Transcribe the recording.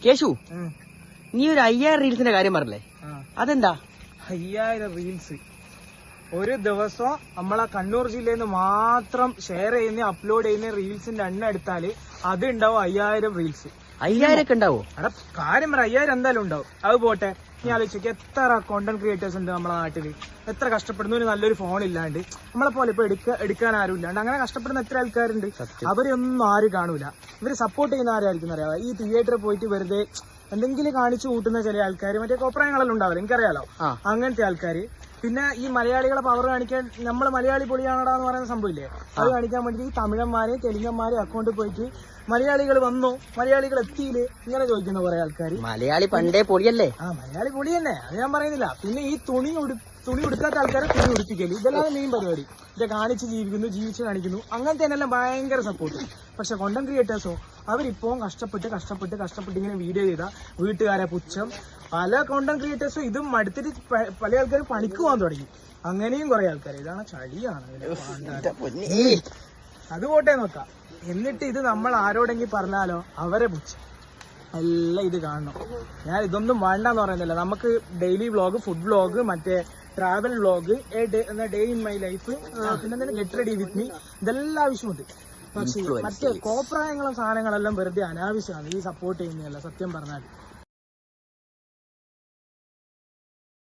കേശു, നീ ഒരു 5000 റീൽസിന്റെ കാര്യം പറഞ്ഞല്ലേ, അതെന്താ? 5000 റീൽസ് ഒരു ദിവസം നമ്മളെ കണ്ണൂർ ജില്ലയിൽ നിന്ന് മാത്രം ഷെയർ ചെയ്യുന്ന അപ്ലോഡ് ചെയ്യുന്ന റീൽസിന്റെ എണ്ണം എടുത്താല് അത് ഉണ്ടാവും 5000 റീൽസ്. 5000 ഒക്കെ ഉണ്ടാവോ? അവിടെ കാര്യം പറ, 5000 എന്തായാലും ഉണ്ടാവും. അത് പോട്ടെ, നീ ആലോചിച്ചൊക്കെ എത്ര കോണ്ടന്റ് ക്രിയേറ്റേഴ്സ് ഉണ്ട് നമ്മളെ നാട്ടില്. എത്ര കഷ്ടപ്പെടുന്ന നല്ലൊരു ഫോൺ ഇല്ലാണ്ട്, നമ്മളെ പോലെ ഇപ്പൊ എടുക്കാൻ ആരും ഇല്ലാണ്ട് അങ്ങനെ കഷ്ടപ്പെടുന്ന എത്ര ആൾക്കാരുണ്ട്. അവരൊന്നും ആരും കാണൂല. ഇവര് സപ്പോർട്ട് ചെയ്യുന്ന ആരായിരിക്കും അറിയാം. ഈ തിയേറ്ററിൽ പോയിട്ട് വെറുതെ എന്തെങ്കിലും കാണിച്ചു കൂട്ടുന്ന ചില ആൾക്കാർ, മറ്റേ കോപ്രായങ്ങളെല്ലാം ഉണ്ടാവില്ല, എനിക്കറിയാലോ, അങ്ങനത്തെ ആൾക്കാര്. പിന്നെ ഈ മലയാളികളെ പവർ കാണിക്കാൻ, നമ്മൾ മലയാളി പൊളിയാണടാ എന്ന് പറയുന്ന സംഭവമില്ലേ, അത് കാണിക്കാൻ വേണ്ടി ഈ തമിഴന്മാരെ തെലുങ്കന്മാരെ അക്കൗണ്ടിൽ പോയിട്ട് മലയാളികൾ വന്നോ, മലയാളികൾ എത്തിയില്ലേ, ഇങ്ങനെ ചോദിക്കുന്ന കുറെ ആൾക്കാർ. മലയാളി പണ്ടേ പൊളിയല്ലേ? മലയാളി പൊളി തന്നെ, അത് ഞാൻ പറയുന്നില്ല. പിന്നെ ഈ തുണി ഉടുക്കാത്ത ആൾക്കാരെ തുണി ഉടുപ്പിക്കല്, ഇതെല്ലാം മെയിൻ പരിപാടി. ഇത് കാണിച്ച് ജീവിച്ച് കാണിക്കുന്നു, അങ്ങനത്തെ തന്നെല്ലാം ഭയങ്കര സപ്പോർട്ട്. പക്ഷെ കോണ്ടന്റ് ക്രിയേറ്റേഴ്സോ, അവരിപ്പോ കഷ്ടപ്പെട്ട് ഇങ്ങനെ വീഡിയോ ചെയ്താൽ വീട്ടുകാരെ പുച്ഛം. പല കോണ്ടന്റ് ക്രിയേറ്റേഴ്സും ഇതും മടുത്തിട്ട് പല ആൾക്കാർ പണിക്ക് പോകാൻ തുടങ്ങി. അങ്ങനെയും കുറെ ആൾക്കാർ. ഇതാണ് ചളിയാണ്. അത് പോട്ടെ നോക്കാം. എന്നിട്ട് ഇത് നമ്മൾ ആരോടെങ്കിലും പറഞ്ഞാലോ അവരെ പുച്ഛം. എല്ലാം ഇത് കാണണം. ഞാൻ ഇതൊന്നും വേണ്ടെന്ന് പറയുന്നില്ല. നമുക്ക് ഡെയിലി വ്ളോഗ്, ഫുഡ് വ്ളോഗ്, മറ്റേ travel vlog, day in my life, പിന്നെ ഗെറ്റ് റെഡി വിത്ത് മീ, ഇതെല്ലാം ആവശ്യമുണ്ട്. പക്ഷേ മറ്റേ കോപ്രായങ്ങളും സാധനങ്ങളെല്ലാം വെറുതെ അനാവശ്യമാണ് ഈ സപ്പോർട്ട് ചെയ്യുന്നതല്ല, സത്യം പറഞ്ഞാൽ.